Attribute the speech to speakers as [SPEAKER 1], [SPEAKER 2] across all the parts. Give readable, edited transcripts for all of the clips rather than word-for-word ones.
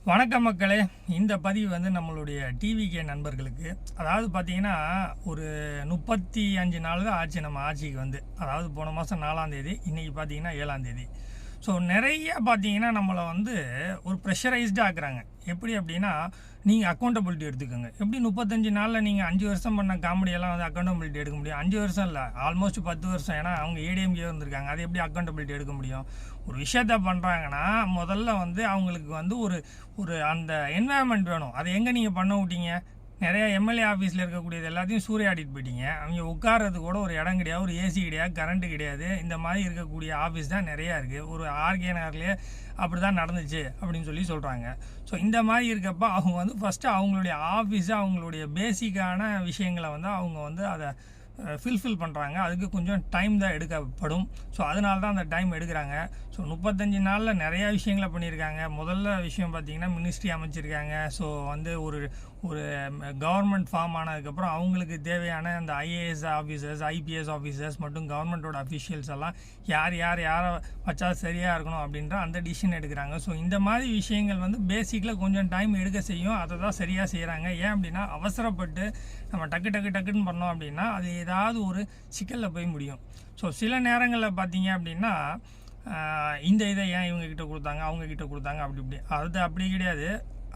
[SPEAKER 1] வணக்கம் மக்களே. இந்த பதிவு வந்து நம்மளுடைய டிவிகே நண்பர்களுக்கு. அதாவது பார்த்தீங்கன்னா ஒரு 35 நாள் தான் ஆச்சு நம்ம ஆட்சிக்கு வந்து. அதாவது போன மாதம் 4ஆம் தேதி, இன்றைக்கி பார்த்தீங்கன்னா 7ஆம் தேதி. ஸோ நிறைய பார்த்தீங்கன்னா நம்மளை வந்து ஒரு ப்ரெஷரைஸ்டாக ஆக்குறாங்க. எப்படி அப்படின்னா, நீங்கள் அக்கௌண்டபிலிட்டி எடுத்துக்கோங்க. எப்படி 35 நாளில் நீங்கள் 5 வருஷம் பண்ண காமெடியெல்லாம் வந்து அக்கௌண்டபிலிட்டி எடுக்க முடியும்? 5 வருஷம் இல்லை, ஆல்மோஸ்ட் 10 வருஷம். ஏன்னா அவங்க ஏடிஎம்கே வந்திருக்காங்க. அது எப்படி அக்கௌண்டபிலிட்டி எடுக்க முடியும்? ஒரு விஷயத்த பண்ணுறாங்கன்னா முதல்ல வந்து அவங்களுக்கு வந்து ஒரு ஒரு அந்த என்வாயன்மெண்ட் வேணும். அதை எங்கே நீங்கள் பண்ண விட்டீங்க? நிறைய எம்எல்ஏ ஆஃபீஸில் இருக்கக்கூடியது எல்லாத்தையும் சூறையாடிட்டு போயிட்டீங்க. அவங்க உட்கார்றது கூட ஒரு இடம் கிடையாது, ஒரு ஏசி கிடையாது, கரண்ட்டு கிடையாது. இந்த மாதிரி இருக்கக்கூடிய ஆஃபீஸ் தான் நிறையா இருக்குது. ஒரு ஆர்கே நகர்லேயே அப்படி தான் நடந்துச்சு அப்படின்னு சொல்கிறாங்க. ஸோ இந்த மாதிரி இருக்கப்போ அவங்க வந்து ஃபஸ்ட்டு அவங்களுடைய ஆஃபீஸை, அவங்களுடைய பேசிக்கான விஷயங்களை வந்து அவங்க வந்து அதை ஃபில்ஃபில் பண்ணுறாங்க. அதுக்கு கொஞ்சம் டைம் தான் எடுக்கப்படும். ஸோ அதனால தான் அந்த டைம் எடுக்கிறாங்க. ஸோ 35 நாளில் நிறையா விஷயங்களை பண்ணியிருக்காங்க. முதல்ல விஷயம் பார்த்திங்கன்னா மினிஸ்ட்ரி அமைச்சிருக்காங்க. ஸோ வந்து ஒரு ஒரு கவர்மெண்ட் ஃபார்ம் ஆனதுக்கப்புறம் அவங்களுக்கு தேவையான அந்த ஐஏஎஸ் ஆஃபீஸர்ஸ், ஐபிஎஸ் ஆஃபீஸர்ஸ் மற்றும் கவர்மெண்ட்டோட அஃபிஷியல்ஸ் எல்லாம் யாரை வச்சா சரியாக இருக்கணும் அப்படின்ற அந்த டிசிஷன் எடுக்கிறாங்க. ஸோ இந்த மாதிரி விஷயங்கள் வந்து பேசிக்கில் கொஞ்சம் டைம் எடுக்க செய்யும். அதை தான் சரியாக செய்கிறாங்க. ஏன் அப்படின்னா, அவசரப்பட்டு நம்ம டக்குன்னு பண்ணோம் அப்படின்னா அது ஏதாவது ஒரு சிக்கலில் போய் முடியும். ஸோ சில நேரங்களில் பார்த்தீங்க அப்படின்னா இந்த இதை ஏன் இவங்கக்கிட்ட கொடுத்தாங்க, அவங்கக்கிட்ட கொடுத்தாங்க, அது அப்படி கிடையாது.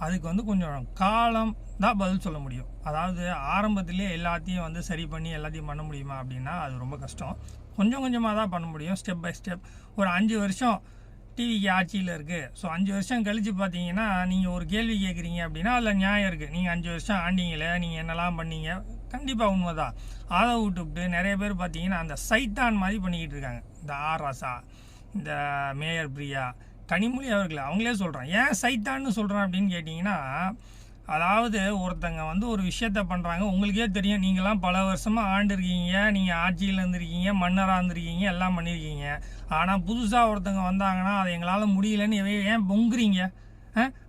[SPEAKER 1] அதுக்கு வந்து கொஞ்சம் காலம் தான் பதில் சொல்ல முடியும். அதாவது ஆரம்பத்திலேயே எல்லாத்தையும் வந்து சரி பண்ணி எல்லாத்தையும் பண்ண முடியுமா அப்படின்னா அது ரொம்ப கஷ்டம். கொஞ்சம் கொஞ்சமாக தான் பண்ண முடியும், ஸ்டெப் பை ஸ்டெப். ஒரு 5 வருஷம் டிவிக்கு ஆட்சியில் இருக்குது. ஸோ 5 வருஷம் கழித்து பார்த்தீங்கன்னா நீங்கள் ஒரு கேள்வி கேட்குறீங்க அப்படின்னா அதில் நியாயம் இருக்குது. நீங்கள் 5 வருஷம் ஆண்டிங்களே, நீங்கள் என்னெல்லாம் பண்ணீங்க, கண்டிப்பாக உண்மை தான். அதை விட்டுவிட்டு நிறைய பேர் பார்த்தீங்கன்னா அந்த சைத்தான் மாதிரி பண்ணிக்கிட்டு இருக்காங்க. இந்த ஆர் ராசா, இந்த மேயர் பிரியா, கனிமொழி அவர்கள் அவங்களே சொல்கிறேன். ஏன் சைத்தான்னு சொல்கிறேன் அப்படின்னு கேட்டிங்கன்னா, அதாவது ஒருத்தங்க வந்து ஒரு விஷயத்த பண்ணுறாங்க. உங்களுக்கே தெரியும், நீங்களாம் பல வருஷமாக ஆண்டிருக்கீங்க, நீங்கள் ஆட்சியில் இருந்திருக்கீங்க, மன்னராக இருந்திருக்கீங்க, எல்லாம் பண்ணியிருக்கீங்க. ஆனால் புதுசாக ஒருத்தங்க வந்தாங்கன்னா அதை எங்களால் முடியலன்னு ஏன் பொங்குறீங்க?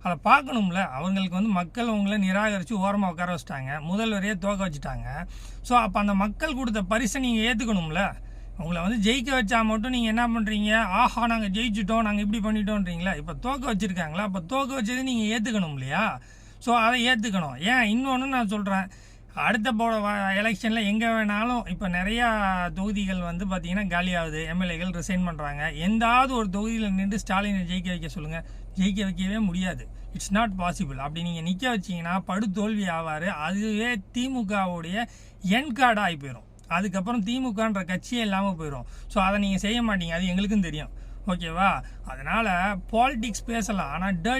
[SPEAKER 1] அதை பார்க்கணும்ல. அவங்களுக்கு வந்து மக்கள் உங்களை நிராகரித்து ஓரமாக உட்கார வச்சுட்டாங்க, முதல்வரையே தோக்க வச்சுட்டாங்க. ஸோ அப்போ அந்த மக்கள் கொடுத்த பரிசை நீங்கள் ஏற்றுக்கணும்ல. உங்களை வந்து ஜெயிக்க வச்சா மட்டும் நீங்கள் என்ன பண்ணுறீங்க? ஆஹா, நாங்கள் ஜெயிச்சிட்டோம், நாங்கள் இப்படி பண்ணிட்டோன்றீங்களா? இப்போ தோக்க வச்சுருக்காங்களா? அப்போ தோக்க வச்சது நீங்கள் ஏற்றுக்கணும் இல்லையா? ஸோ அதை ஏற்றுக்கணும். ஏன் இன்னொன்று நான் சொல்கிறேன், அடுத்த எலெக்ஷனில் எங்கே வேணாலும் இப்போ நிறையா தொகுதிகள் வந்து பார்த்திங்கன்னா காலியாகுது, எம்எல்ஏகள் ரிசைன் பண்ணுறாங்க. எந்தாவது ஒரு தொகுதியில் நின்று ஸ்டாலினை ஜெயிக்க வைக்க சொல்லுங்கள், ஜெயிக்க வைக்கவே முடியாது. It's not possible. அப்படி நீங்கள் நிற்க வச்சிங்கன்னா படுதோல்வி ஆவார். அதுவே திமுகவுடைய என் கார்டாக ஆகி போயிடும். அதுக்கப்புறம் திமுகன்ற கட்சியே இல்லாமல் போயிடும். ஸோ அதை நீங்கள் செய்ய மாட்டீங்க, அது எங்களுக்கும் தெரியும். ஓகேவா? அதனால் பாலிடிக்ஸ் பேசலாம், ஆனால் டர்ட்டி